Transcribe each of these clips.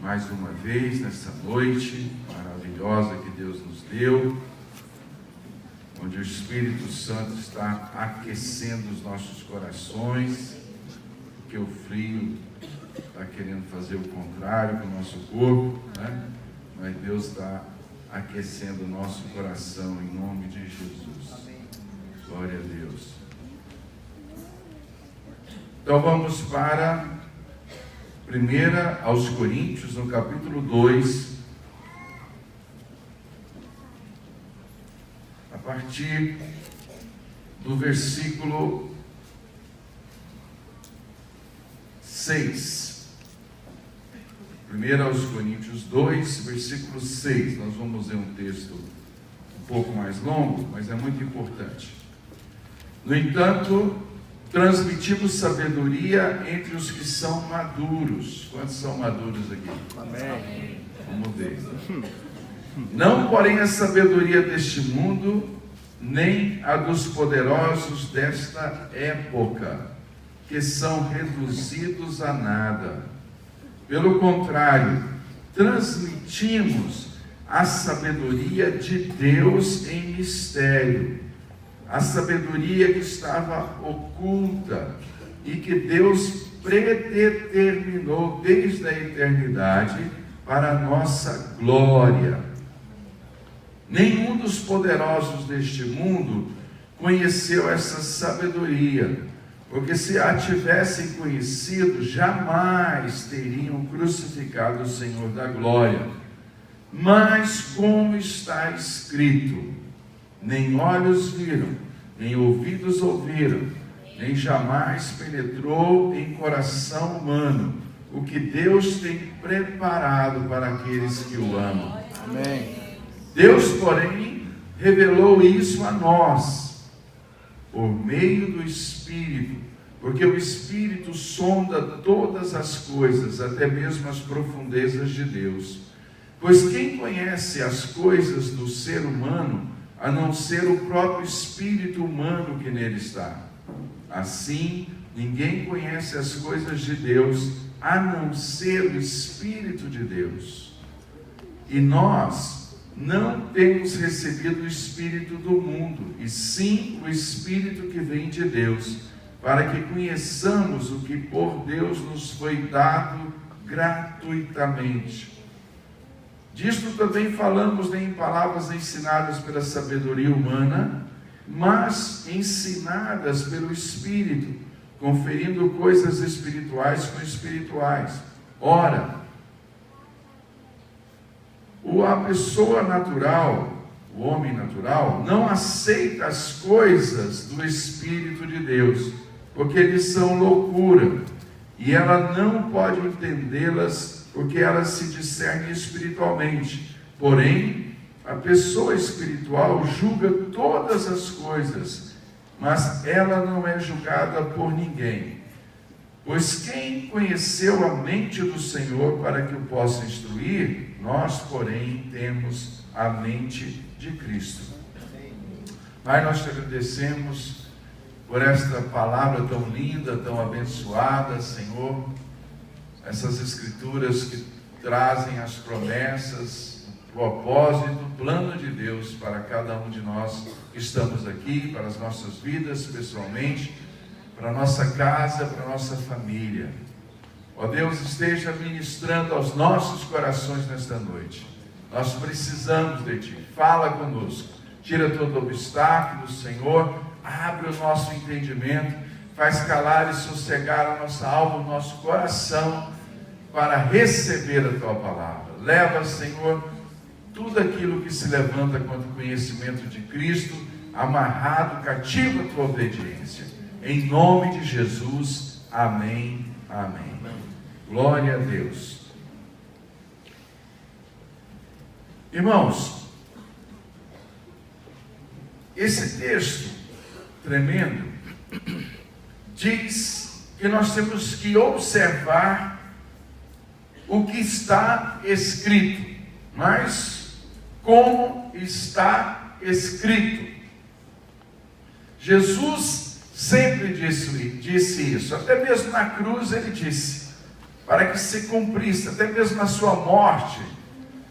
mais uma vez nessa noite maravilhosa que Deus nos deu, onde o Espírito Santo está aquecendo os nossos corações, porque o frio está querendo fazer o contrário com o nosso corpo, né? Mas Deus está aquecendo o nosso coração em nome de Jesus. Amém. Glória a Deus. Então vamos para 1 aos Coríntios, no capítulo 2, a partir do versículo 6. 1 aos Coríntios 2, versículo 6. Nós vamos ler um texto um pouco mais longo, mas é muito importante. No entanto, transmitimos sabedoria entre os que são maduros. Quantos são maduros aqui? Amém. Vamos ver. Não, porém, a sabedoria deste mundo, nem a dos poderosos desta época, que são reduzidos a nada. Pelo contrário, transmitimos a sabedoria de Deus em mistério, a sabedoria que estava oculta e que Deus predeterminou desde a eternidade para a nossa glória. Nenhum dos poderosos deste mundo conheceu essa sabedoria, porque se a tivessem conhecido, jamais teriam crucificado o Senhor da glória. Mas como está escrito, nem olhos viram, nem ouvidos ouviram, nem jamais penetrou em coração humano o que Deus tem preparado para aqueles que o amam. Amém. Deus, porém, revelou isso a nós, por meio do Espírito, porque o Espírito sonda todas as coisas, até mesmo as profundezas de Deus. Pois quem conhece as coisas do ser humano, a não ser o próprio Espírito humano que nele está? Assim, ninguém conhece as coisas de Deus, a não ser o Espírito de Deus. E nós não temos recebido o Espírito do mundo, e sim o Espírito que vem de Deus, para que conheçamos o que por Deus nos foi dado gratuitamente. Disto também falamos nem em palavras ensinadas pela sabedoria humana, mas ensinadas pelo Espírito, conferindo coisas espirituais com espirituais. Ora, a pessoa natural, o homem natural, não aceita as coisas do Espírito de Deus, porque eles são loucura, e ela não pode entendê-las, porque elas se discernem espiritualmente. Porém, a pessoa espiritual julga todas as coisas, mas ela não é julgada por ninguém. Pois quem conheceu a mente do Senhor para que o possa instruir? Nós, porém, temos a mente de Cristo. Pai, nós te agradecemos por esta palavra tão linda, tão abençoada, Senhor. Essas escrituras que trazem as promessas, o propósito, o plano de Deus para cada um de nós que estamos aqui, para as nossas vidas pessoalmente, para a nossa casa, para a nossa família. Ó Deus, esteja ministrando aos nossos corações nesta noite. Nós precisamos de Ti. Fala conosco. Tira todo obstáculo, Senhor. Abre o nosso entendimento. Faz calar e sossegar a nossa alma, o nosso coração, para receber a Tua palavra. Leva, Senhor, tudo aquilo que se levanta contra o conhecimento de Cristo, amarrado, cativo a Tua obediência. Em nome de Jesus. Amém. Amém. Glória a Deus. Irmãos, esse texto tremendo diz que nós temos que observar o que está escrito, mas como está escrito. Jesus sempre disse isso, até mesmo na cruz ele disse: para que se cumprisse, até mesmo na sua morte,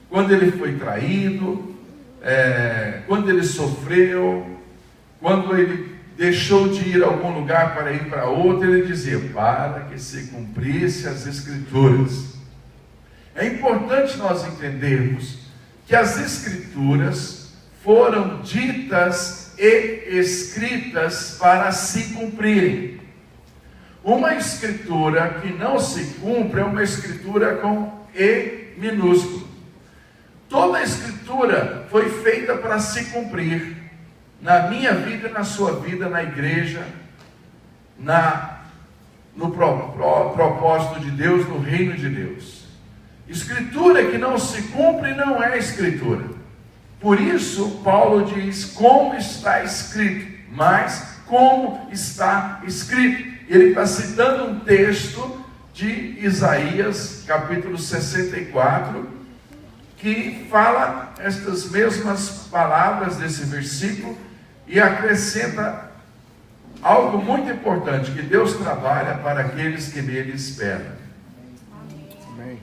quando ele foi traído, quando ele sofreu, quando ele deixou de ir a algum lugar para ir para outro, ele dizia, para que se cumprisse as Escrituras. É importante nós entendermos que as Escrituras foram ditas e escritas para se cumprirem. Uma escritura que não se cumpre é uma escritura com E minúsculo. Toda a escritura foi feita para se cumprir. Na minha vida e na sua vida, na igreja, no propósito de Deus, no reino de Deus. Escritura que não se cumpre não é escritura. Por isso, Paulo diz como está escrito, mas como está escrito. Ele está citando um texto de Isaías, capítulo 64, que fala estas mesmas palavras desse versículo e acrescenta algo muito importante, que Deus trabalha para aqueles que nele esperam. Amém.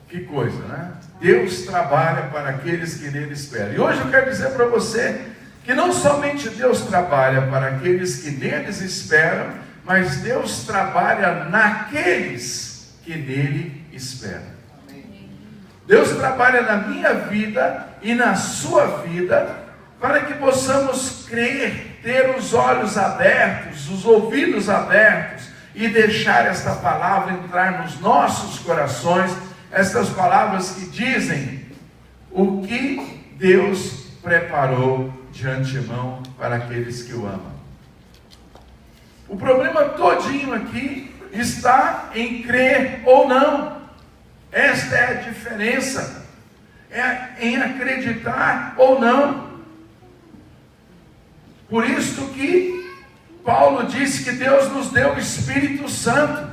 Que coisa, né? Deus trabalha para aqueles que nele esperam. E hoje eu quero dizer para você que não somente Deus trabalha para aqueles que neles esperam, mas Deus trabalha naqueles que nele esperam. Deus trabalha na minha vida e na sua vida para que possamos crer, ter os olhos abertos, os ouvidos abertos e deixar esta palavra entrar nos nossos corações, estas palavras que dizem o que Deus preparou de antemão para aqueles que o amam. O problema todinho aqui está em crer ou não. Esta é a diferença, é em acreditar ou não. Por isso que Paulo disse que Deus nos deu o Espírito Santo,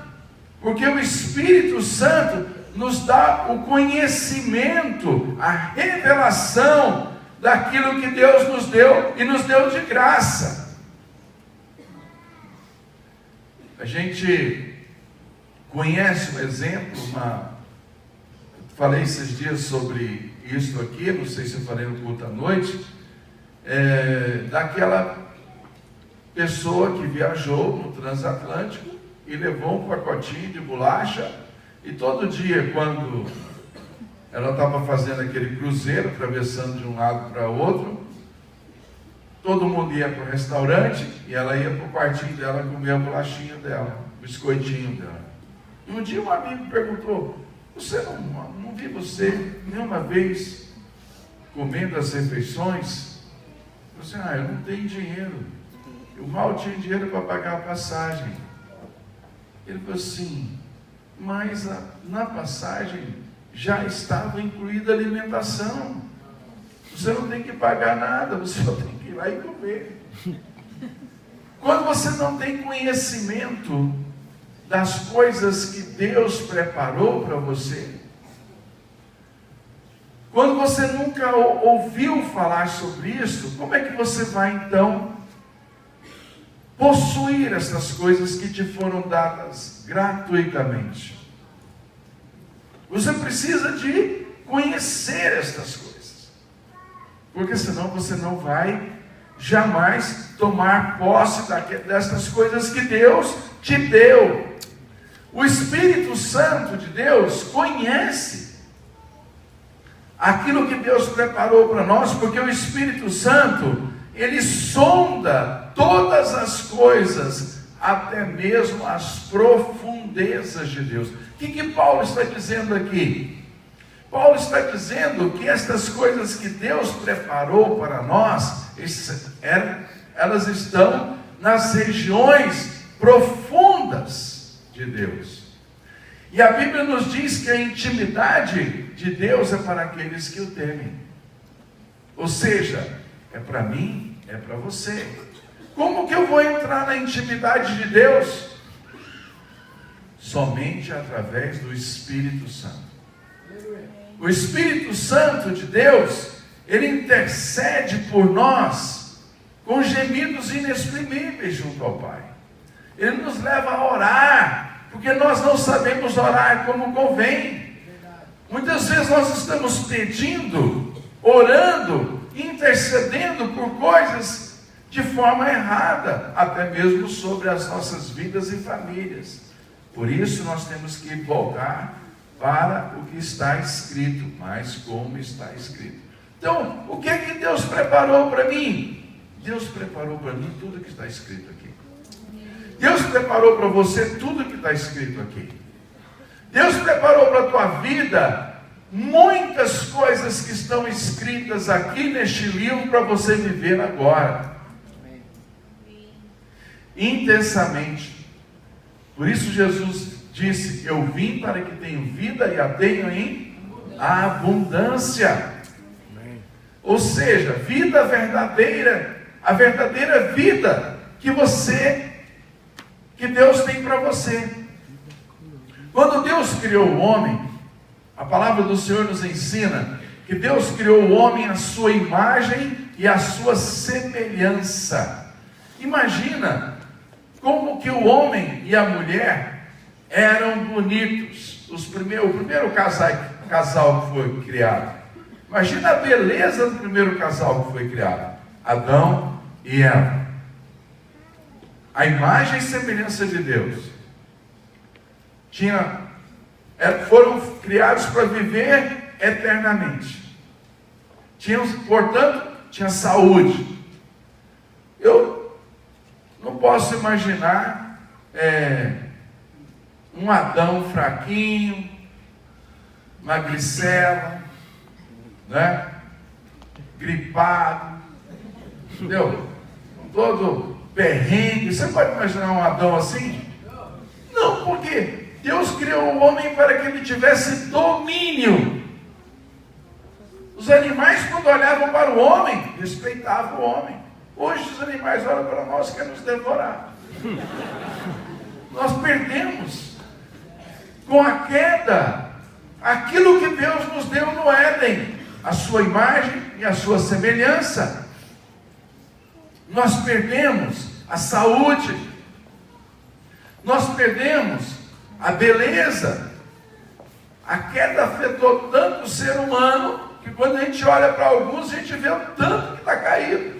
porque o Espírito Santo nos dá o conhecimento, a revelação daquilo que Deus nos deu e nos deu de graça. A gente conhece um exemplo, falei esses dias sobre isso aqui, não sei se eu falei no culto à noite, daquela pessoa que viajou no transatlântico e levou um pacotinho de bolacha, e todo dia, quando ela estava fazendo aquele cruzeiro, atravessando de um lado para o outro, todo mundo ia para o restaurante e ela ia para o quartinho dela comer a bolachinha dela, o biscoitinho dela. E um dia um amigo perguntou, não vi você nenhuma vez comendo as refeições? Eu disse, eu não tenho dinheiro. Eu mal tinha dinheiro para pagar a passagem. Ele falou assim, mas na passagem já estava incluída a alimentação. Você não tem que pagar nada, você só tem que ir lá e comer. Quando você não tem conhecimento das coisas que Deus preparou para você, quando você nunca ouviu falar sobre isso, como é que você vai então possuir essas coisas que te foram dadas gratuitamente? Você precisa de conhecer estas coisas, porque senão você não vai jamais tomar posse dessas coisas que Deus te deu. O Espírito Santo de Deus conhece aquilo que Deus preparou para nós, porque o Espírito Santo, ele sonda todas as coisas, até mesmo as profundezas de Deus. O que Paulo está dizendo aqui? Paulo está dizendo que estas coisas que Deus preparou para nós, elas estão nas regiões profundas de Deus. E a Bíblia nos diz que a intimidade de Deus é para aqueles que o temem. Ou seja, é para mim, é para você. Como que eu vou entrar na intimidade de Deus? Somente através do Espírito Santo. O Espírito Santo de Deus, ele intercede por nós com gemidos inexprimíveis junto ao Pai. Ele nos leva a orar Porque nós não sabemos orar como convém. Muitas vezes nós estamos pedindo, orando, intercedendo por coisas de forma errada, até mesmo sobre as nossas vidas e famílias. Por isso nós temos que voltar para o que está escrito, mas como está escrito. Então, o que é que Deus preparou para mim? Deus preparou para mim tudo que está escrito aqui. Deus preparou para você tudo que está escrito aqui. Deus preparou para a tua vida muitas coisas que estão escritas aqui neste livro para você viver agora. Intensamente. Por isso Jesus disse: eu vim para que tenham vida e a tenham em abundância. Ou seja, vida verdadeira, a verdadeira vida que Deus tem para você. Quando Deus criou o homem, a palavra do Senhor nos ensina que Deus criou o homem à sua imagem e à sua semelhança. Imagina como que o homem e a mulher eram bonitos. O primeiro casal que foi criado. Imagina a beleza do primeiro casal que foi criado. Adão e Eva. A imagem e semelhança de Deus. Foram criados para viver eternamente. Portanto, tinha saúde. Eu não posso imaginar um Adão fraquinho, magricela, né? Gripado, entendeu? Todo perrengue. Você pode imaginar um Adão assim? Não, porque Deus criou o homem para que ele tivesse domínio. Os animais, quando olhavam para o homem, respeitavam o homem. Hoje os animais olham para nós e querem nos devorar. Nós perdemos com a queda aquilo que Deus nos deu no Éden, a sua imagem e a sua semelhança. Nós perdemos a saúde, nós perdemos a beleza. A queda afetou tanto o ser humano que quando a gente olha para alguns, a gente vê o tanto que está caído.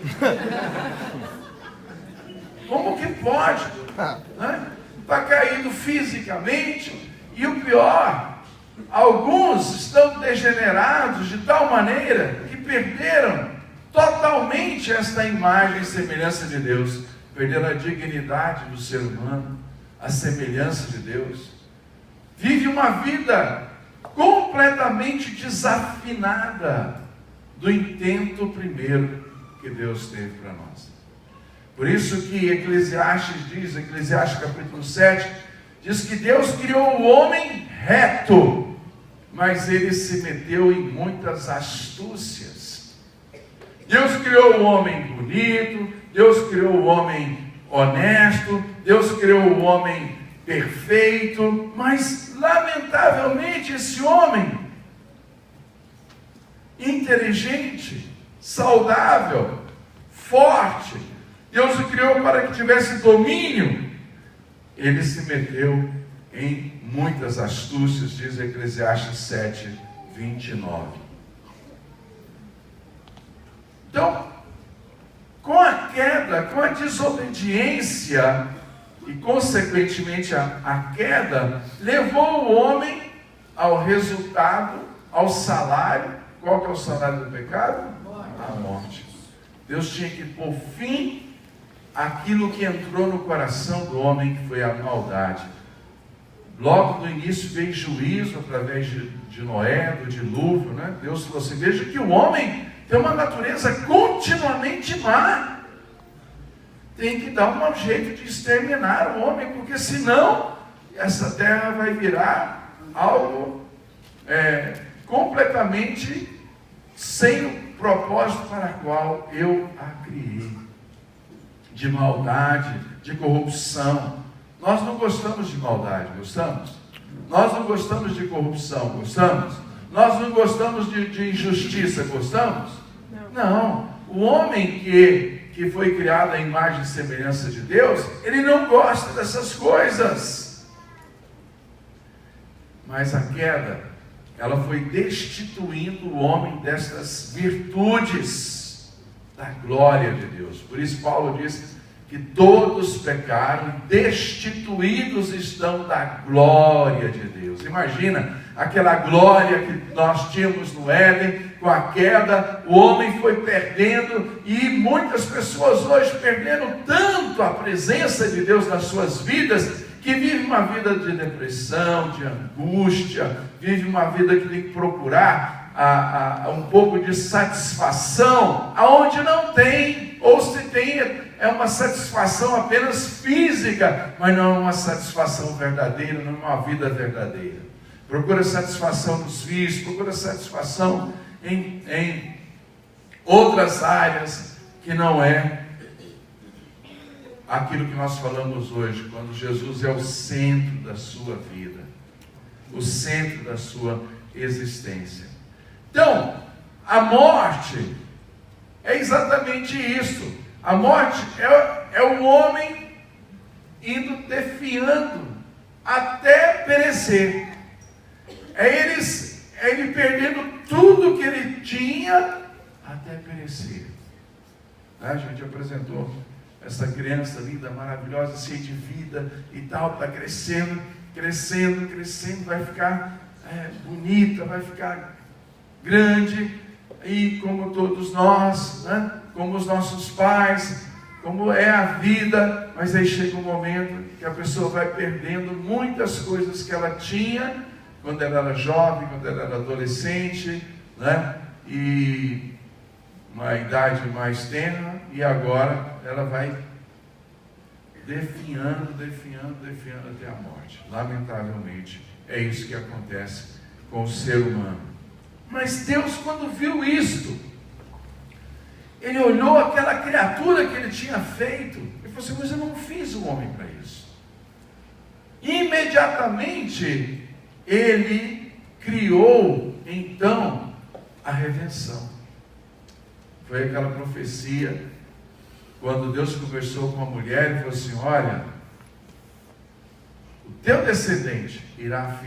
Como que pode? Né? Está caído fisicamente, e o pior, alguns estão degenerados de tal maneira que perderam totalmente esta imagem e semelhança de Deus, perderam a dignidade do ser humano, a semelhança de Deus. Vive uma vida completamente desafinada do intento primeiro que Deus teve para nós. Por isso que Eclesiastes diz, Eclesiastes capítulo 7, diz que Deus criou o homem reto, mas ele se meteu em muitas astúcias. Deus criou o homem bonito, Deus criou o homem honesto, Deus criou o homem perfeito, mas lamentavelmente esse homem inteligente, saudável, forte, Deus o criou para que tivesse domínio, ele se meteu em muitas astúcias, diz Eclesiastes 7, 29. Então, com a queda, com a desobediência e consequentemente a queda, levou o homem ao resultado, ao salário. Qual que é o salário do pecado? A morte. Deus tinha que pôr fim àquilo que entrou no coração do homem, que foi a maldade. Logo no início veio juízo através de Noé, do dilúvio, né? Deus falou assim: veja que o homem tem uma natureza continuamente má. Tem que dar um jeito de exterminar o homem, porque senão essa terra vai virar algo completamente sem o propósito para o qual eu a criei. De maldade, de corrupção. Nós não gostamos de maldade, gostamos? Nós não gostamos de corrupção, gostamos? Nós não gostamos de injustiça, gostamos? Não. O homem que foi criado à imagem e semelhança de Deus, ele não gosta dessas coisas. Mas a queda, ela foi destituindo o homem destas virtudes da glória de Deus. Por isso Paulo diz que todos pecaram, destituídos estão da glória de Deus. Imagina aquela glória que nós tínhamos no Éden. Com a queda, o homem foi perdendo, e muitas pessoas hoje perderam tanto a presença de Deus nas suas vidas, que vive uma vida de depressão, de angústia, vive uma vida que tem que procurar um pouco de satisfação, aonde não tem, ou se tem, é uma satisfação apenas física, mas não é uma satisfação verdadeira, não é uma vida verdadeira. Procura satisfação nos filhos, procura satisfação em outras áreas, que não é aquilo que nós falamos hoje, quando Jesus é o centro da sua vida, o centro da sua existência. Então, a morte é exatamente isso. A morte é o homem indo definhando até perecer. É ele perdendo tudo que ele tinha até perecer. A gente apresentou essa criança linda, maravilhosa, cheia de vida e tal, está crescendo, crescendo, crescendo, vai ficar bonita, vai ficar grande, e como todos nós, né? Como os nossos pais, como é a vida, mas aí chega um momento que a pessoa vai perdendo muitas coisas que ela tinha quando ela era jovem, quando ela era adolescente, né? E uma idade mais tenra, e agora ela vai definhando até a morte. Lamentavelmente, é isso que acontece com o ser humano. Mas Deus, quando viu isto, Ele olhou aquela criatura que Ele tinha feito, e falou assim: mas eu não fiz o homem para isso. Imediatamente, Ele criou, então, a redenção. Foi aquela profecia, quando Deus conversou com a mulher e falou assim: olha, o teu descendente irá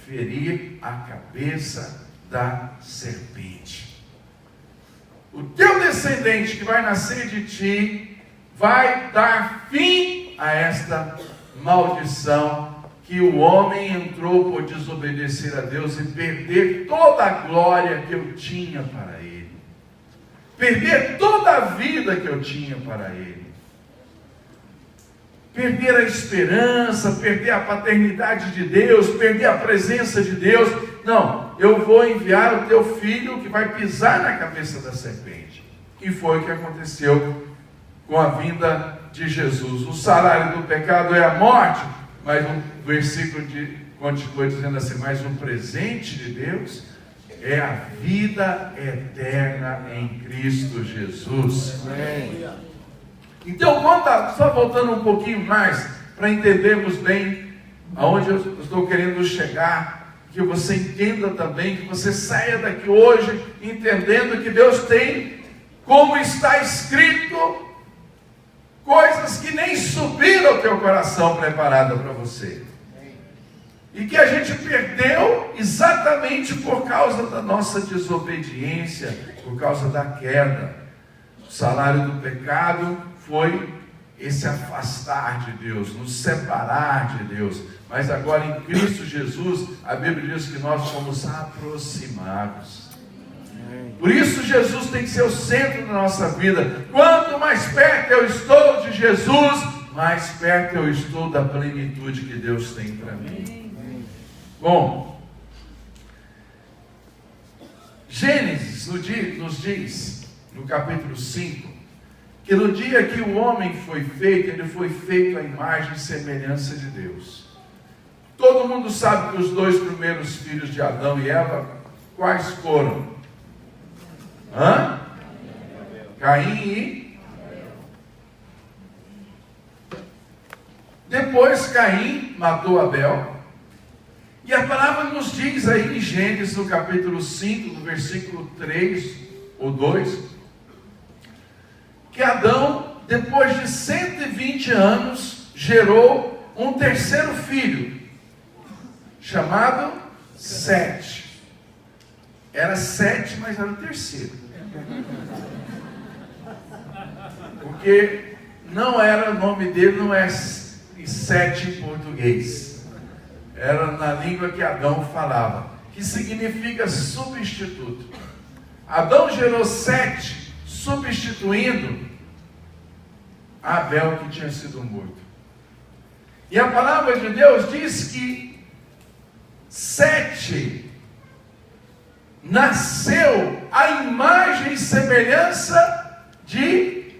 ferir a cabeça da serpente. O teu descendente que vai nascer de ti vai dar fim a esta maldição, que o homem entrou por desobedecer a Deus e perder toda a glória que eu tinha para ele. Perder toda a vida que eu tinha para ele. Perder a esperança, perder a paternidade de Deus, perder a presença de Deus. Não, eu vou enviar o teu filho que vai pisar na cabeça da serpente. E foi o que aconteceu com a vinda de Jesus. O salário do pecado é a morte, mas o versículo continua dizendo assim: mas o presente de Deus é a vida eterna em Cristo Jesus. Amém. Então, só voltando um pouquinho mais, para entendermos bem aonde eu estou querendo chegar, que você entenda também, que você saia daqui hoje entendendo que Deus tem, como está escrito, coisas que nem subiram ao teu coração preparada para você. E que a gente perdeu exatamente por causa da nossa desobediência, por causa da queda. O salário do pecado foi esse afastar de Deus, nos separar de Deus. Mas agora em Cristo Jesus, a Bíblia diz que nós fomos aproximados. Por isso Jesus tem que ser o centro da nossa vida. Quanto mais perto eu estou de Jesus, mais perto eu estou da plenitude que Deus tem para mim. Bom, Gênesis nos diz, no capítulo 5, que no dia que o homem foi feito, ele foi feito à imagem e semelhança de Deus. Todo mundo sabe que os dois primeiros filhos de Adão e Eva, quais foram? Caim e... Depois Caim matou Abel. E a palavra nos diz aí em Gênesis, no capítulo 5, no versículo 3 ou 2, que Adão, depois de 120 anos, gerou um terceiro filho, chamado 7. Era 7, mas era o terceiro. Porque não era o nome dele, não é 7 em português. Era na língua que Adão falava, que significa substituto. Adão gerou 7, substituindo Abel, que tinha sido morto. E a palavra de Deus diz que 7 nasceu à imagem e semelhança de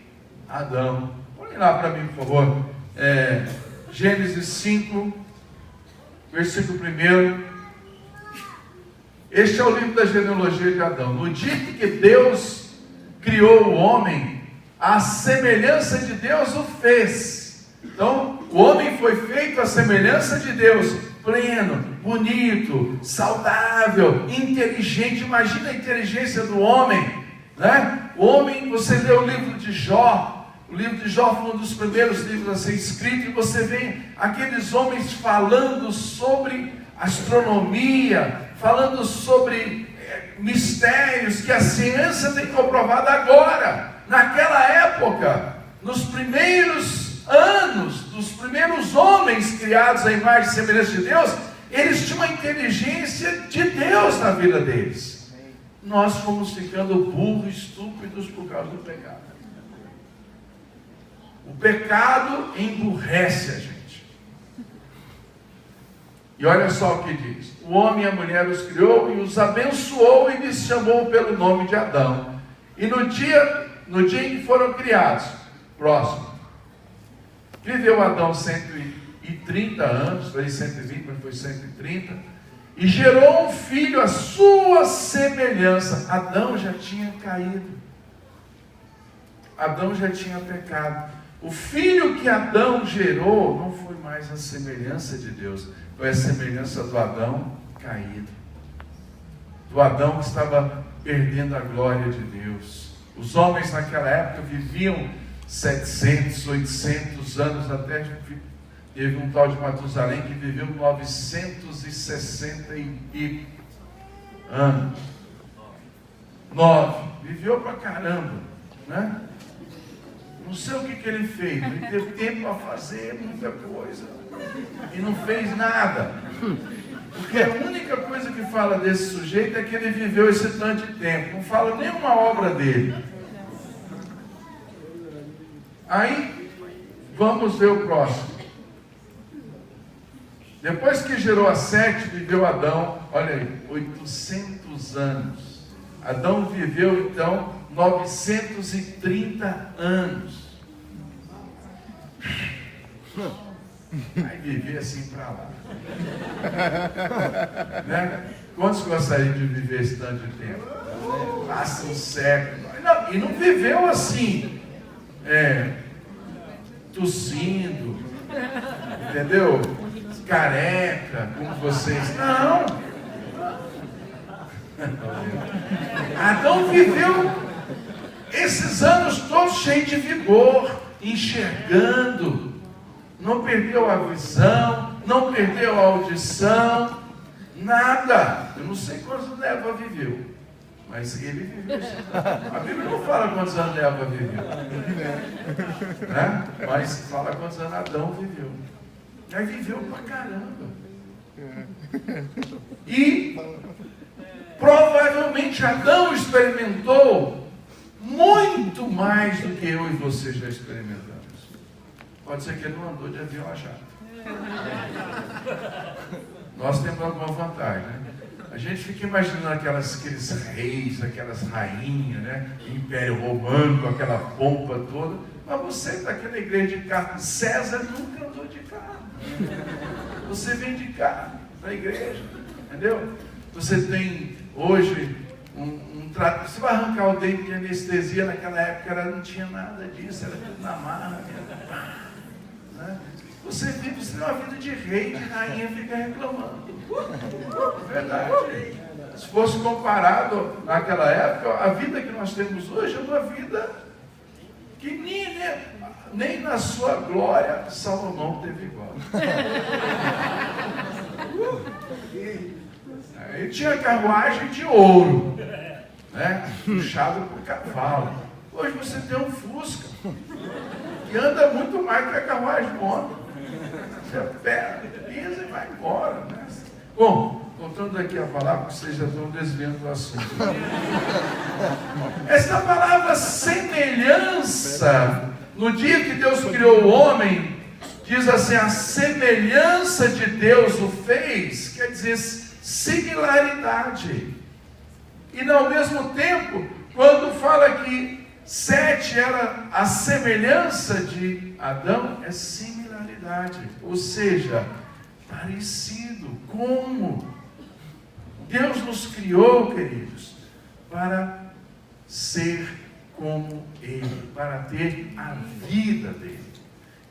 Adão. Olhem lá para mim, por favor. Gênesis 5, versículo 1. Este é o livro da genealogia de Adão. No dia em que Deus criou o homem, a semelhança de Deus o fez. Então, o homem foi feito à semelhança de Deus, pleno, bonito, saudável, inteligente. Imagina a inteligência do homem, né? O homem, você lê o livro de Jó. O livro de Jó foi um dos primeiros livros a ser escrito, e você vê aqueles homens falando sobre astronomia, falando sobre mistérios que a ciência tem comprovado agora. Naquela época, nos primeiros anos, dos primeiros homens criados à imagem e semelhança de Deus, eles tinham a inteligência de Deus na vida deles. Nós fomos ficando burros, estúpidos por causa do pecado. O pecado emburrece a gente. E olha só o que diz: o homem e a mulher os criou e os abençoou e lhes chamou pelo nome de Adão. E no dia em que foram criados, próximo, viveu Adão 130 anos, foi 120, mas foi 130, e gerou um filho à sua semelhança. Adão já tinha caído. Adão já tinha pecado. O filho que Adão gerou não foi mais a semelhança de Deus, foi a semelhança do Adão caído, do Adão que estava perdendo a glória de Deus. Os homens naquela época viviam 700, 800 anos, até teve um tal de Matusalém que viveu 960 e pico anos. 9, viveu pra caramba, né? Não sei o que ele fez, ele teve tempo para fazer muita coisa e não fez nada. Porque a única coisa que fala desse sujeito é que ele viveu esse tanto de tempo. Não fala nenhuma obra dele. Aí, vamos ver o próximo. Depois que gerou a 7, viveu Adão, olha aí, 800 anos. Adão viveu então 930 anos. Vai viver assim para lá. Né? Quantos gostariam de viver esse tanto de tempo? Passa um século. E não viveu assim, tossindo, entendeu? Careca, como vocês. Não. Adão viveu esses anos todos cheios de vigor, enxergando, não perdeu a visão, não perdeu a audição, nada. Eu não sei quantos Eva viveu, mas ele viveu. A Bíblia não fala quantos anos Eva viveu, né? Mas fala quantos anos Adão viveu. Aí viveu pra caramba. E provavelmente Adão experimentou muito mais do que eu e você já experimentamos. Pode ser que ele não andou de avião a jato. Nós temos alguma vantagem, né? A gente fica imaginando aqueles reis, aquelas rainhas, né? Império Romano, com aquela pompa toda. Mas você está aqui na igreja de carro. César nunca andou de carro. Você vem de carro para a igreja, entendeu? Você tem hoje um trato. Você vai arrancar o dente de anestesia, naquela época não tinha nada disso, era tudo na marra, né? Você vive uma vida de rei, de rainha, fica reclamando. É verdade. Se fosse comparado naquela época, a vida que nós temos hoje é uma vida que nem na sua glória Salomão teve igual. Ele tinha carruagem de ouro, né? Puxado por cavalo. Hoje você tem um Fusca, que anda muito mais que a carruagem de homem. Você pisa e vai embora, né? Bom, voltando aqui a palavra, porque vocês já estão desviando do assunto. Essa palavra semelhança, no dia que Deus criou o homem, diz assim, a semelhança de Deus o fez, quer dizer, similaridade. E ao mesmo tempo, quando fala que Sete era a semelhança de Adão, é similaridade, ou seja, parecido. Como Deus nos criou, queridos, para ser como Ele, para ter a vida dele.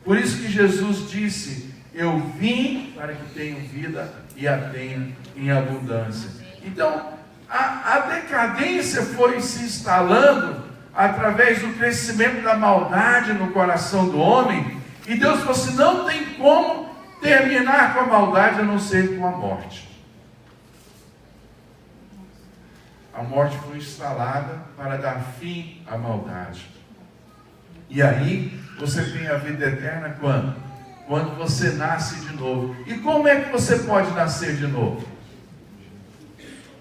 Por isso que Jesus disse, eu vim para que tenham vida e a tenham em abundância. Então, a decadência foi se instalando através do crescimento da maldade no coração do homem, e Deus falou assim, não tem como terminar com a maldade a não ser com a morte. A morte foi instalada para dar fim à maldade. E aí, você tem a vida eterna quando? Quando você nasce de novo. E como é que você pode nascer de novo?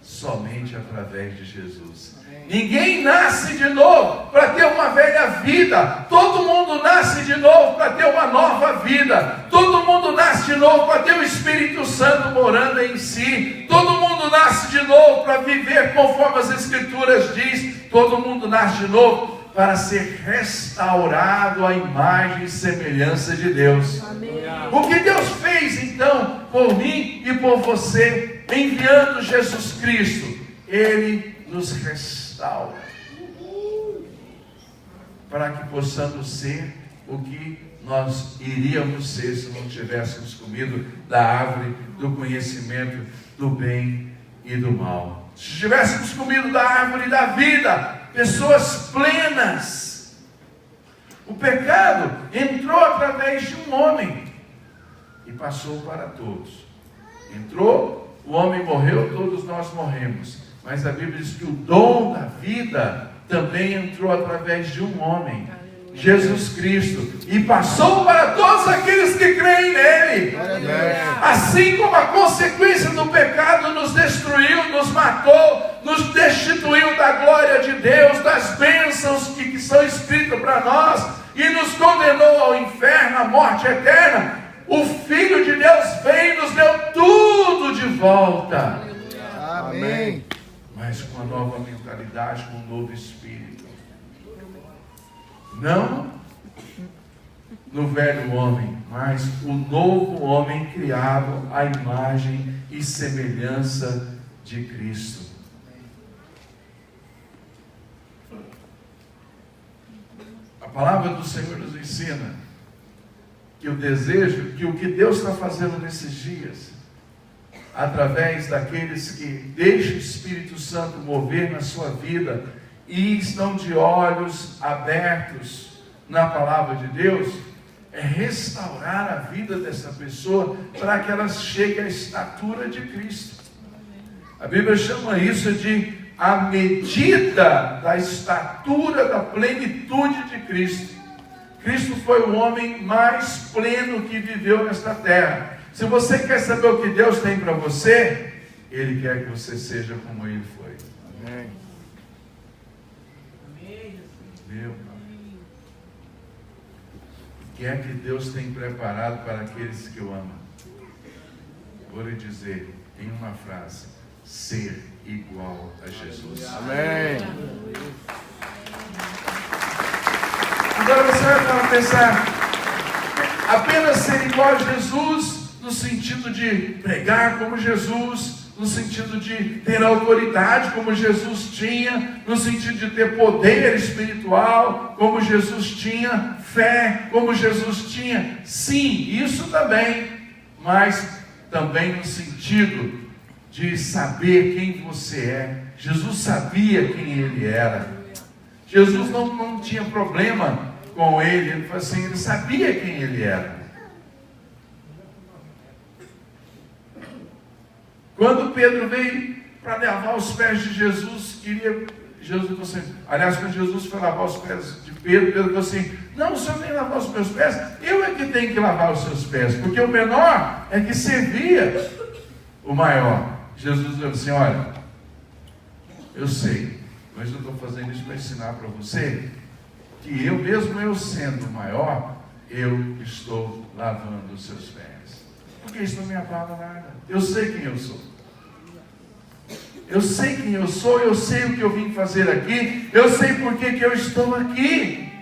Somente através de Jesus. Ninguém nasce de novo para ter uma velha vida. Todo mundo nasce de novo para ter uma nova vida. Todo mundo nasce de novo para ter o Espírito Santo morando em si. Todo mundo nasce de novo para viver conforme as Escrituras diz. Todo mundo nasce de novo para ser restaurado à imagem e semelhança de Deus. Amém. O que Deus fez então por mim e por você, enviando Jesus Cristo, Ele nos restaura para que possamos ser o que nós iríamos ser se não tivéssemos comido da árvore do conhecimento do bem e do mal. Se tivéssemos comido da árvore da vida, pessoas plenas. O pecado entrou através de um homem e passou para todos. Entrou, o homem morreu, todos nós morremos. Mas a Bíblia diz que o dom da vida também entrou através de um homem, Jesus Cristo, e passou para todos aqueles que creem nele. Assim como a consequência do pecado nos destruiu, nos matou, nos destituiu da glória de Deus, das bênçãos que são escritas para nós, e nos condenou ao inferno, à morte eterna, o Filho de Deus veio e nos deu tudo de volta. Amém. Mas com uma nova mentalidade, com um novo espírito. Não no velho homem, mas o novo homem criado à imagem e semelhança de Cristo. A palavra do Senhor nos ensina que o desejo, que o que Deus está fazendo nesses dias, através daqueles que deixam o Espírito Santo mover na sua vida e estão de olhos abertos na palavra de Deus, é restaurar a vida dessa pessoa para que ela chegue à estatura de Cristo. A Bíblia chama isso de a medida da estatura da plenitude de Cristo. Cristo foi o homem mais pleno que viveu nesta terra. Se você quer saber o que Deus tem para você, Ele quer que você seja como Ele foi. Amém. Meu Pai. O que é que Deus tem preparado para aqueles que o amam? Vou lhe dizer em uma frase: ser igual a Jesus. Amém. Agora você vai pensar, apenas ser igual a Jesus, no sentido de pregar como Jesus, no sentido de ter autoridade como Jesus tinha, no sentido de ter poder espiritual como Jesus tinha, fé como Jesus tinha. Sim, isso também, mas também no sentido de saber quem você é. Jesus sabia quem Ele era. Jesus não tinha problema com Ele, ele sabia quem Ele era. Quando Pedro veio para lavar os pés de Jesus, Jesus falou assim, aliás, quando Jesus foi lavar os pés de Pedro, Pedro falou assim, não, o senhor nem lavar os meus pés, eu é que tenho que lavar os seus pés, porque o menor é que servia o maior. Jesus falou assim, olha, eu sei, mas eu estou fazendo isso para ensinar para você, que eu, mesmo eu sendo o maior, eu estou lavando os seus pés. Porque isso não me abala nada. Eu sei quem eu sou. Eu sei quem eu sou, eu sei o que eu vim fazer aqui, eu sei por que eu estou aqui.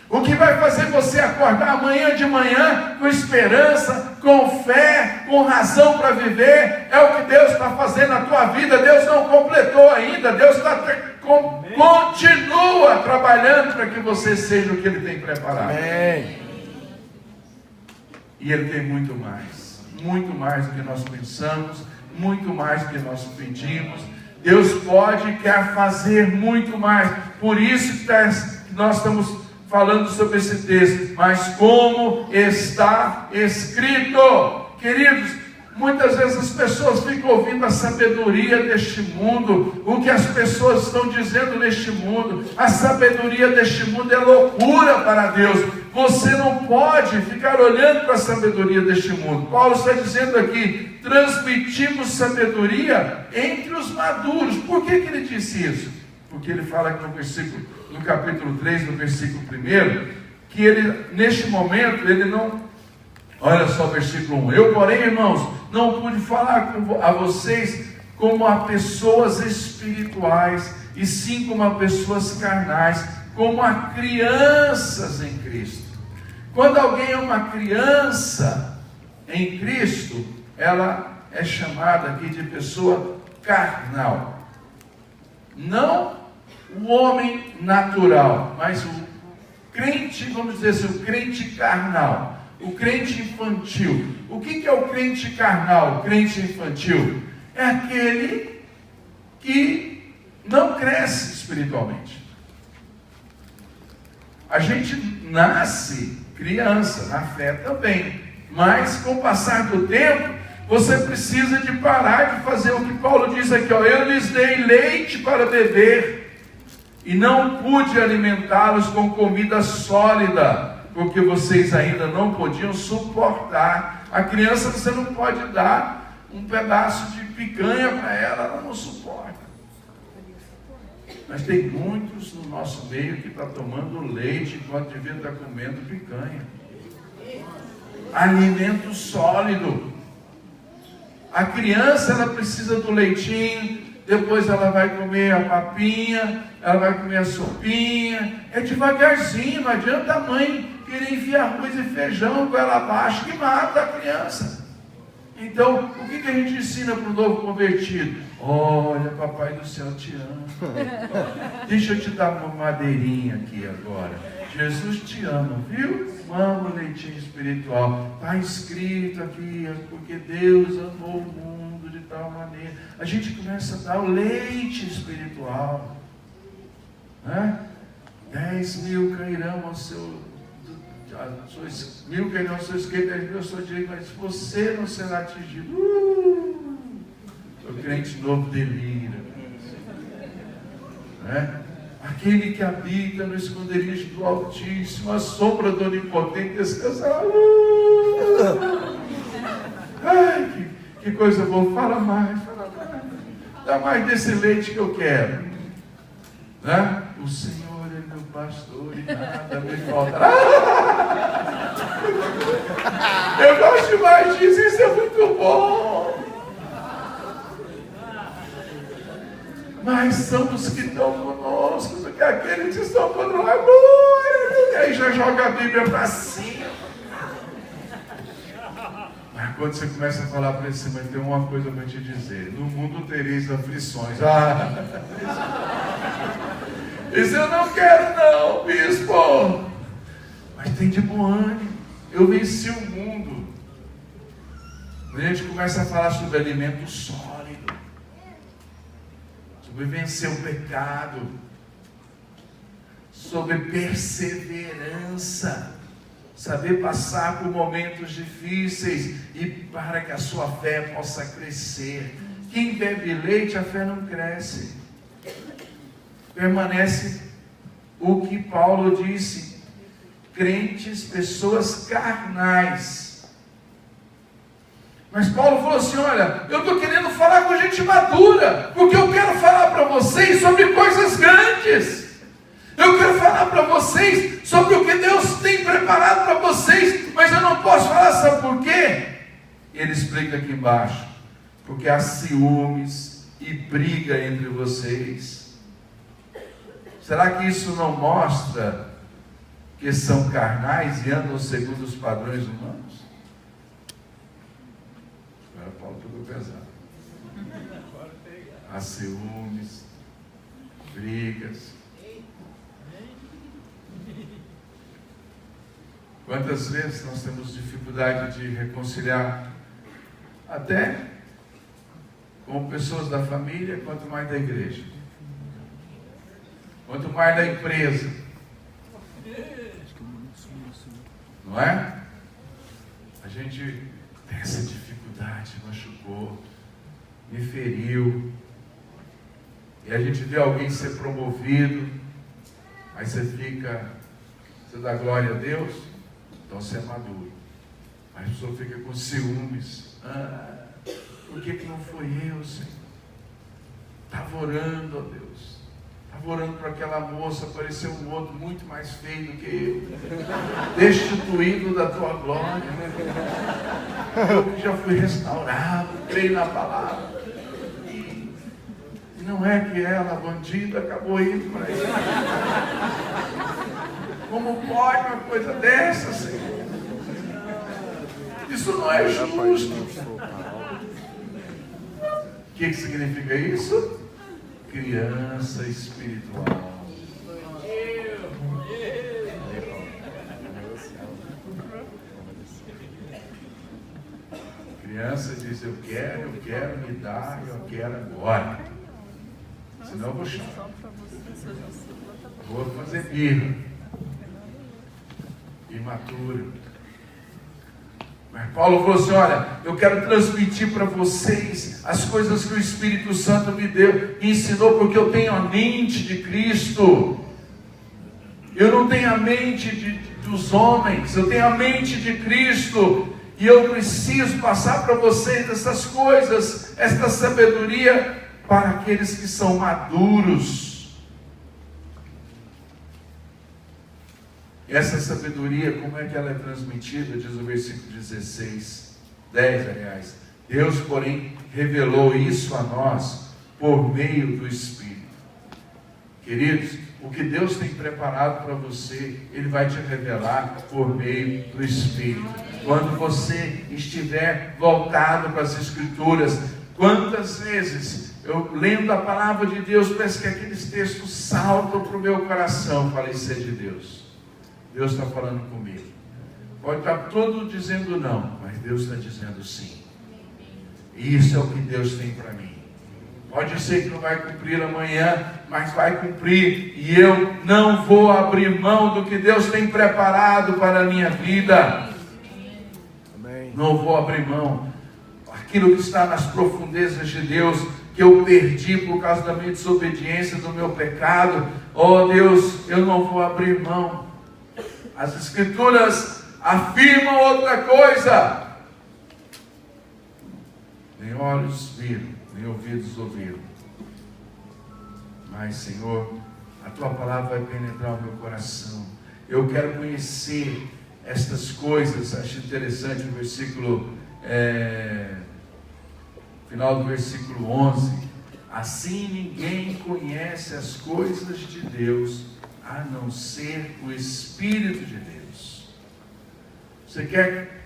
O que vai fazer você acordar amanhã de manhã com esperança, com fé, com razão para viver, é o que Deus está fazendo na tua vida. Deus não completou ainda, Deus continua trabalhando para que você seja o que Ele tem preparado. Amém. E Ele tem muito mais do que nós pensamos, muito mais do que nós pedimos. Deus pode e quer fazer muito mais. Por isso que nós estamos falando sobre esse texto. Mas como está escrito, queridos, muitas vezes as pessoas ficam ouvindo a sabedoria deste mundo, o que as pessoas estão dizendo neste mundo. A sabedoria deste mundo é loucura para Deus. Você não pode ficar olhando para a sabedoria deste mundo. Paulo está dizendo aqui, transmitimos sabedoria entre os maduros. Por que ele disse isso? Porque ele fala aqui no capítulo 3, no versículo 1, que ele, neste momento, ele não... Olha só o versículo 1. Eu, porém, irmãos, não pude falar a vocês como a pessoas espirituais, e sim como a pessoas carnais, como a crianças em Cristo. Quando alguém é uma criança em Cristo, ela é chamada aqui de pessoa carnal. Não o homem natural, mas o crente, vamos dizer assim, o crente carnal, o crente infantil. O que é o crente carnal, o crente infantil? É aquele que não cresce espiritualmente. A gente nasce criança, na fé também, mas com o passar do tempo, você precisa de parar de fazer o que Paulo diz aqui, ó, eu lhes dei leite para beber, e não pude alimentá-los com comida sólida, porque vocês ainda não podiam suportar. A criança você não pode dar um pedaço de picanha para ela, ela não suporta. Mas tem muitos no nosso meio que estão tomando leite enquanto devia estar comendo picanha. Alimento sólido. A criança, ela precisa do leitinho, depois ela vai comer a papinha, ela vai comer a sopinha. É devagarzinho, não adianta a mãe querer enfiar arroz e feijão com ela abaixo, que mata a criança. Então, o que a gente ensina para o novo convertido? Olha, papai do céu te ama. Deixa eu te dar uma madeirinha aqui agora. Jesus te ama, viu? Ama o leitinho espiritual. Está escrito aqui, porque Deus amou o mundo de tal maneira. A gente começa a dar o leite espiritual. Né? 10.000 cairão ao seu... 1.000 cairão ao seu esquerdo, 10.000 ao seu direito, mas você não será atingido. O crente novo delira. Né? Aquele que habita no esconderijo do Altíssimo, a sombra do Onipotente descansará. Ai, que coisa boa. Fala mais. Dá mais desse leite que eu quero. Né? O Senhor é meu pastor e nada me faltará. Eu gosto demais disso, isso é muito bom. Mas são os que estão conosco, do que aqueles que estão contra nós. E aí já joga a Bíblia para cima. Mas quando você começa a falar para esse, mas tem uma coisa para te dizer: no mundo tereis aflições. Isso eu não quero não, bispo. Mas tem de bom ânimo. Eu venci o mundo. Quando a gente começa a falar sobre alimento sólido, sobre vencer o pecado, sobre perseverança, saber passar por momentos difíceis e para que a sua fé possa crescer. Quem bebe leite, a fé não cresce. Permanece o que Paulo disse: crentes, pessoas carnais. Mas Paulo falou assim: olha, eu estou querendo falar com gente madura, porque eu quero falar para vocês sobre coisas grandes. Eu quero falar para vocês sobre o que Deus tem preparado para vocês, mas eu não posso falar, sabe por quê? Ele explica aqui embaixo: porque há ciúmes e briga entre vocês. Será que isso não mostra que são carnais e andam segundo os padrões humanos? Agora Paulo pegou pesado. Há ciúmes, brigas. Quantas vezes nós temos dificuldade de reconciliar, até com pessoas da família, quanto mais da igreja, quanto mais da empresa, não é? A gente tem essa dificuldade, machucou, me feriu, e a gente vê alguém ser promovido, aí você dá glória a Deus, então você é maduro. Mas a pessoa fica com ciúmes. Por que não foi eu, Senhor? Estava orando, ó Deus. Estava orando para aquela moça, apareceu um outro muito mais feio do que eu. Destituído da tua glória. Eu que já fui restaurado, creio na palavra. E não é que ela, bandida, acabou indo para ele. Como pode uma coisa dessa, Senhor? Isso não é justo. O que significa isso? Criança espiritual. Criança diz: eu quero, me dá, eu quero agora. Senão eu vou chorar. Vou fazer birra. Imaturo. Mas Paulo falou assim: olha, eu quero transmitir para vocês as coisas que o Espírito Santo me ensinou, porque eu tenho a mente de Cristo. Eu não tenho a mente dos homens, eu tenho a mente de Cristo, e eu preciso passar para vocês essas coisas, esta sabedoria, para aqueles que são maduros. Essa sabedoria, como é que ela é transmitida? Diz o versículo 10, aliás. Deus, porém, revelou isso a nós por meio do Espírito. Queridos, o que Deus tem preparado para você, Ele vai te revelar por meio do Espírito. Quando você estiver voltado para as Escrituras, quantas vezes eu lendo a palavra de Deus, parece que aqueles textos saltam para o meu coração. Falei: isso é de Deus. Deus está falando comigo. Pode estar todo dizendo não, mas Deus está dizendo sim. E isso é o que Deus tem para mim. Pode ser que não vai cumprir amanhã, mas vai cumprir. E eu não vou abrir mão do que Deus tem preparado para a minha vida. Amém. Não vou abrir mão. Aquilo que está nas profundezas de Deus, que eu perdi por causa da minha desobediência, do meu pecado. Oh Deus, eu não vou abrir mão. As Escrituras afirmam outra coisa. Nem olhos viram, nem ouvidos ouviram. Mas, Senhor, a Tua palavra vai penetrar o meu coração. Eu quero conhecer estas coisas. Acho interessante o versículo, final do versículo 11. Assim ninguém conhece as coisas de Deus, a não ser o Espírito de Deus. Você quer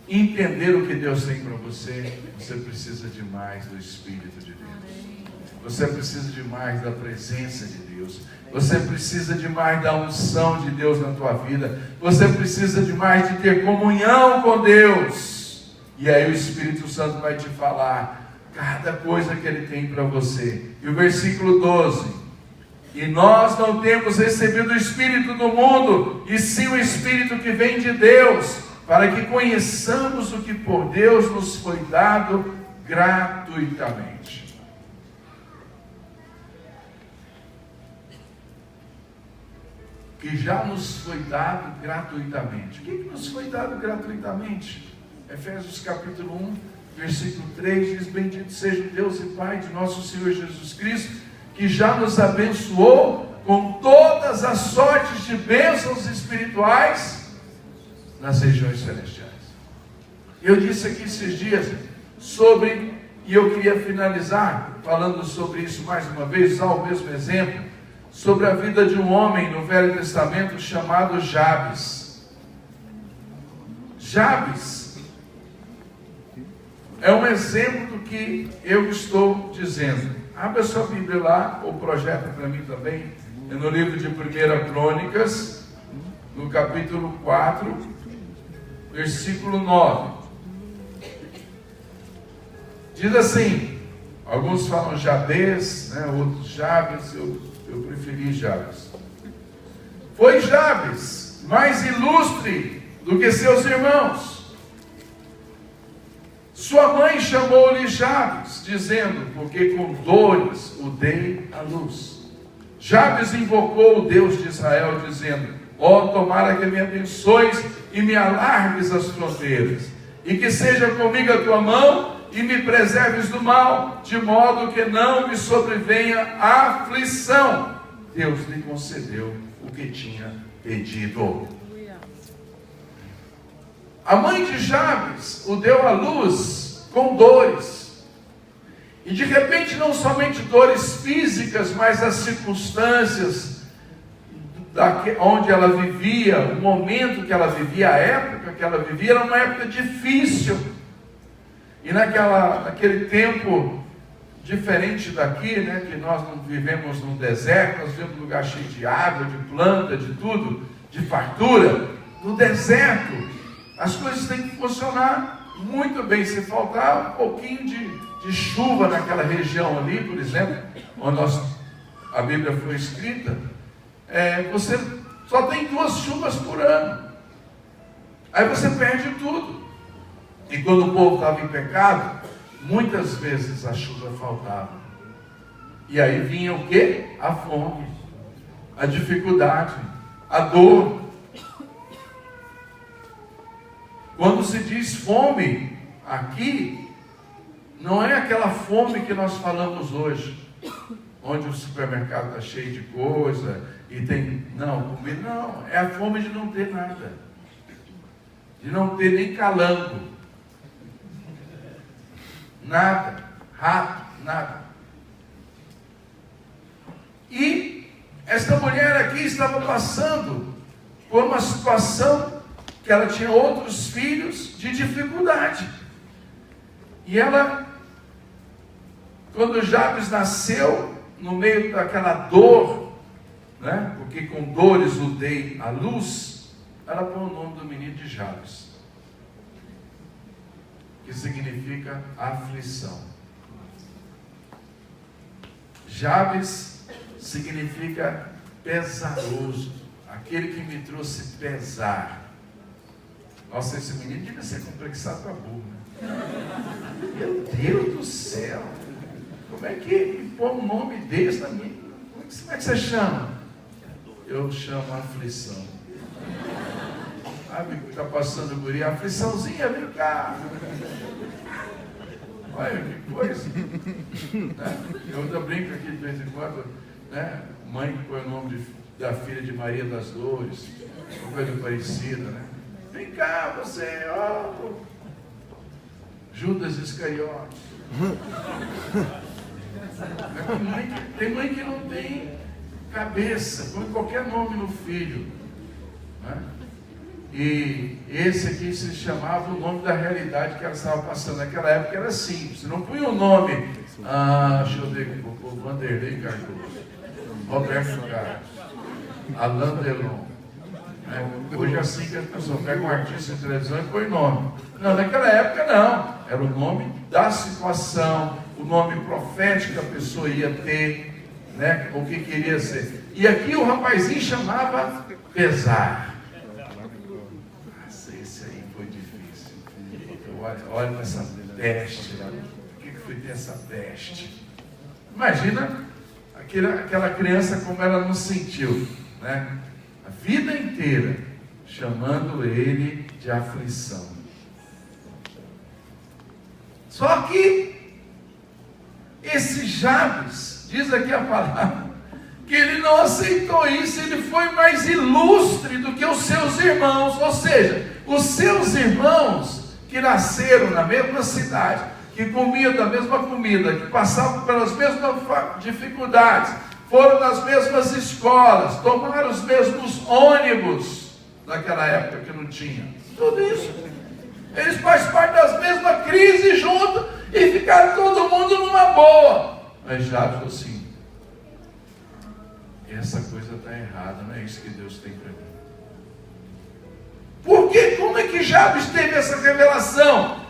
entender o que Deus tem para você? Você precisa de mais do Espírito de Deus. Você precisa de mais da presença de Deus. Você precisa de mais da unção de Deus na tua vida. Você precisa de mais de ter comunhão com Deus. E aí o Espírito Santo vai te falar cada coisa que Ele tem para você. E o versículo 12. E nós não temos recebido o Espírito do mundo, e sim o Espírito que vem de Deus, para que conheçamos o que por Deus nos foi dado gratuitamente. Que já nos foi dado gratuitamente. O que nos foi dado gratuitamente? Efésios capítulo 1, versículo 3 diz: bendito seja o Deus e Pai de nosso Senhor Jesus Cristo, que já nos abençoou com todas as sortes de bênçãos espirituais nas regiões celestiais. Eu disse aqui esses dias sobre, e eu queria finalizar falando sobre isso mais uma vez, usar o mesmo exemplo, sobre a vida de um homem no Velho Testamento chamado Jabes. Jabes é um exemplo do que eu estou dizendo. Abra sua Bíblia lá, ou projeta para mim também, é no livro de 1 Crônicas, no capítulo 4, versículo 9. Diz assim, alguns falam Jabes, né, outros Jabes, eu preferi Jabes. Foi Jabes mais ilustre do que seus irmãos. Sua mãe chamou-lhe Jabes, dizendo, porque com dores o dei à luz. Jabes invocou o Deus de Israel, dizendo: ó, tomara que me abençoes e me alargues as fronteiras, e que seja comigo a tua mão, e me preserves do mal, de modo que não me sobrevenha a aflição. Deus lhe concedeu o que tinha pedido. A mãe de Jabes o deu à luz com dores. E de repente não somente dores físicas, mas as circunstâncias onde ela vivia, o momento que ela vivia, a época que ela vivia, era uma época difícil. E naquele tempo, diferente daqui, né, que nós não vivemos num deserto, nós vivemos num lugar cheio de água, de planta, de tudo, de fartura. No deserto, as coisas têm que funcionar muito bem. Se faltar um pouquinho de chuva naquela região ali, por exemplo, onde a Bíblia foi escrita, você só tem 2 chuvas por ano. Aí você perde tudo. E quando o povo estava em pecado, muitas vezes a chuva faltava. E aí vinha o quê? A fome, a dificuldade, a dor. Quando se diz fome aqui, não é aquela fome que nós falamos hoje, onde o supermercado está cheio de coisa e tem, comida, não, é a fome de não ter nada, de não ter nem calango, nada, rato, nada. E esta mulher aqui estava passando por uma situação que ela tinha outros filhos de dificuldade. E ela, quando Jabes nasceu, no meio daquela dor, né, porque com dores o dei à luz, ela põe o nome do menino de Jabes, que significa aflição. Jabes significa pesaroso, aquele que me trouxe pesar. Nossa, esse menino devia ser complexado para burro, né? Meu Deus do céu! Como é que me põe um nome desse na minha? Como é que você chama? Eu chamo aflição. Está passando o guri, afliçãozinha, vem cá. Olha que coisa. Né? Eu ainda brinco aqui de vez em quando, né? Mãe que põe o nome da filha de Maria das Dores, uma coisa parecida, né? Vem cá, você, ó, Judas Iscariotes. Tem mãe que não tem cabeça, põe qualquer nome no filho, né? E esse aqui se chamava o nome da realidade que ela estava passando. Naquela época era assim, você não punha o nome, deixa eu ver, o Vanderlei Cardoso, Roberto Carlos, Alain Delon. Hoje é assim que as pessoas pegam um artista de televisão e põe nome. Não, naquela época não. Era o nome da situação, o nome profético que a pessoa ia ter. né? O que queria ser. E aqui o rapazinho chamava Pesar. Nossa, esse aí foi difícil. Olha essa peste. O que foi ter essa peste? Imagina aquela criança como ela não sentiu, né? A vida inteira chamando ele de aflição. Só que esse Jabes, diz aqui a palavra, que ele não aceitou isso, ele foi mais ilustre do que os seus irmãos, ou seja, os seus irmãos que nasceram na mesma cidade, que comiam da mesma comida, que passavam pelas mesmas dificuldades, foram nas mesmas escolas, tomaram os mesmos ônibus naquela época que não tinha, tudo isso. Eles fazem parte das mesmas crises juntos e ficaram todo mundo numa boa. Mas já falou assim, essa coisa está errada, não é isso que Deus tem para mim. Por quê? Como é que Jabes teve essa revelação?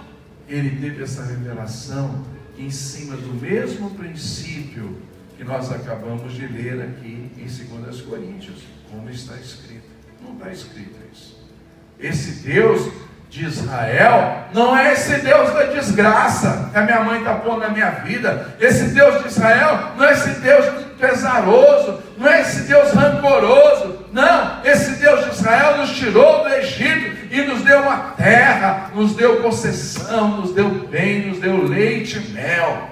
Ele teve essa revelação em cima do mesmo princípio que nós acabamos de ler aqui em 2 Coríntios, como está escrito. Não está escrito isso. Esse Deus de Israel não é esse Deus da desgraça que a minha mãe está pondo na minha vida. Esse Deus de Israel não é esse Deus pesaroso, não é esse Deus rancoroso. Não, esse Deus de Israel nos tirou do Egito e nos deu uma terra, nos deu possessão, nos deu bem, nos deu leite e mel.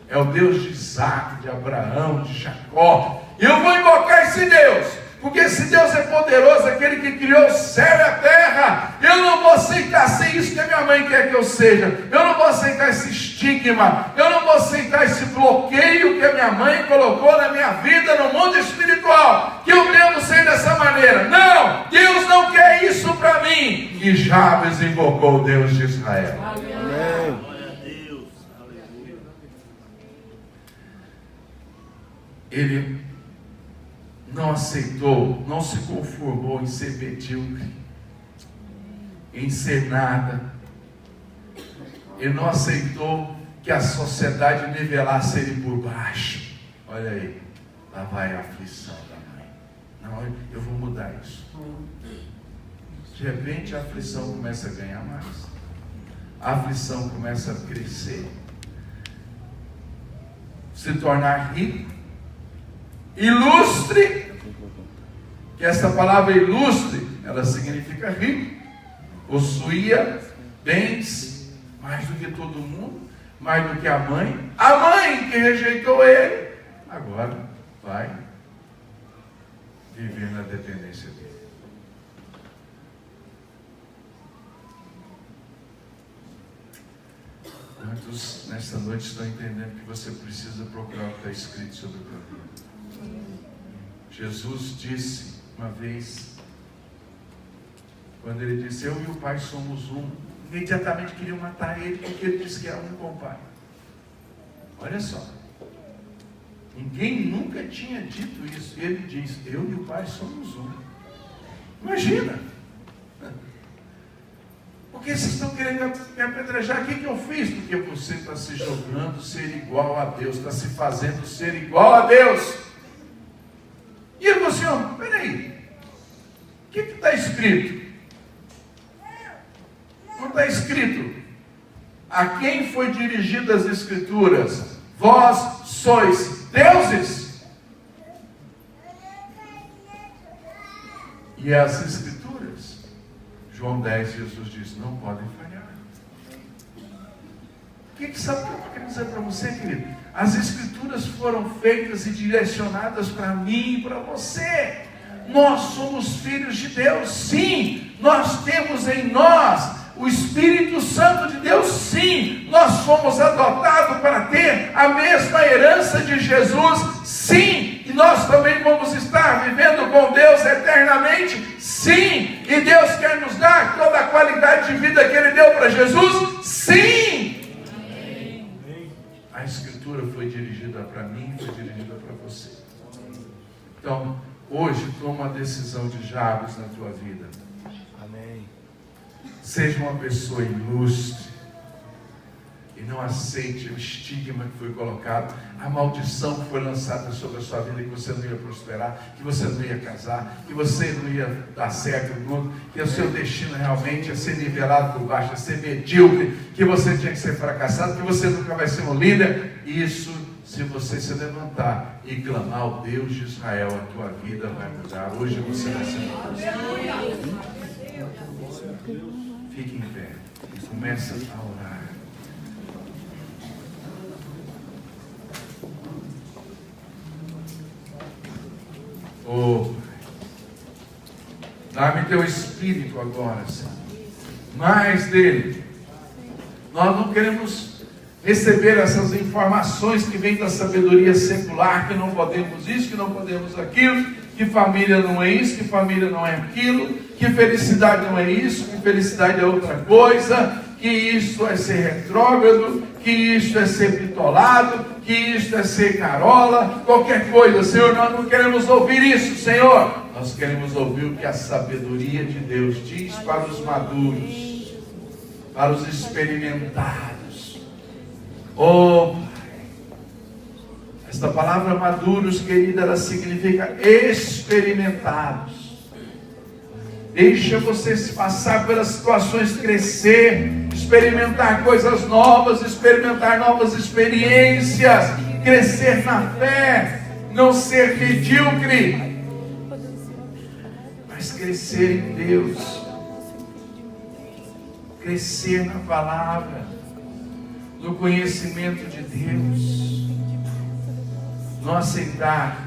É o Deus de Isaac, de Abraão, de Jacó. E eu vou invocar esse Deus, porque esse Deus é poderoso, aquele que criou o céu e a terra. Eu não vou aceitar ser isso que a minha mãe quer que eu seja. Eu não vou aceitar esse estigma. Eu não vou aceitar esse bloqueio que a minha mãe colocou na minha vida, no mundo espiritual, que eu devo ser dessa maneira. Não, Deus não quer isso para mim. E Jabes invocou o Deus de Israel. Amém. Ele não aceitou, não se conformou em ser medíocre, em ser nada. Ele não aceitou que a sociedade nivelasse ele por baixo. Olha aí, lá vai a aflição da mãe. Não, eu vou mudar isso. De repente a aflição começa a ganhar mais. A aflição começa a crescer. Se tornar rico. Ilustre, que essa palavra ilustre, ela significa rico, possuía bens, mais do que todo mundo, mais do que a mãe que rejeitou ele, agora vai viver na dependência dele. Quantos nesta noite estão entendendo que você precisa procurar o que está escrito sobre a tua vida? Jesus disse uma vez, quando ele disse, eu e o Pai somos um, imediatamente queriam matar ele, porque ele disse que era um com o Pai. Olha só, ninguém nunca tinha dito isso. Ele diz, eu e o Pai somos um. Imagina, porque vocês estão querendo me apedrejar, o que eu fiz? Porque você está se jogando ser igual a Deus, está se fazendo ser igual a Deus. E ele falou assim, peraí, o que está escrito? Não está escrito, a quem foi dirigidas as escrituras? Vós sois deuses? E as escrituras, João 10, Jesus diz, não podem falhar. Sabe o que eu estou querendo dizer para você, querido? As escrituras foram feitas e direcionadas para mim e para você. Nós somos filhos de Deus, sim. Nós temos em nós o Espírito Santo de Deus, sim. Nós fomos adotados para ter a mesma herança de Jesus, sim. E nós também vamos estar vivendo com Deus eternamente, sim. E Deus quer nos dar toda a qualidade de vida que Ele deu para Jesus, sim. A Escritura foi dirigida para mim, foi dirigida para você. Então, hoje, toma uma decisão de Jabes na tua vida. Amém. Seja uma pessoa ilustre. e não aceite o estigma que foi colocado, a maldição que foi lançada sobre a sua vida, que você não ia prosperar, que você não ia casar, que você não ia dar certo no mundo, que o seu destino realmente ia ser nivelado por baixo, ia ser medíocre, que você tinha que ser fracassado, que você nunca vai ser um líder. Isso, se você se levantar e clamar ao Deus de Israel, a tua vida vai mudar. Hoje você vai ser uma pessoa. Fique em pé e comece a orar. Oh, dá-me teu espírito agora, Senhor. Mais dele. Nós não queremos receber essas informações que vêm da sabedoria secular, que não podemos isso, que não podemos aquilo, que família não é isso, que família não é aquilo, que felicidade não é isso, que felicidade é outra coisa, que isso é ser retrógrado, que isso é ser bitolado, que isso é ser carola, qualquer coisa. Senhor, nós não queremos ouvir isso, Senhor. Nós queremos ouvir o que a sabedoria de Deus diz para os maduros, para os experimentados. Oh, Pai, esta palavra maduros, querida, ela significa experimentados. Deixa você se passar pelas situações, crescer, experimentar coisas novas, experimentar novas experiências, crescer na fé, não ser medíocre, mas crescer em Deus, crescer na palavra, no conhecimento de Deus, não aceitar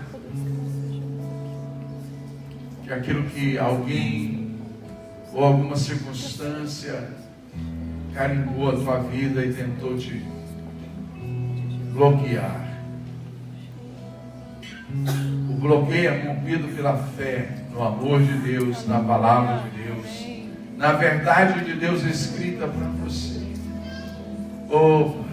que aquilo que alguém ou alguma circunstância carimbou a tua vida e tentou te bloquear. O bloqueio é rompido pela fé no amor de Deus, na palavra de Deus, na verdade de Deus escrita para você. Oh,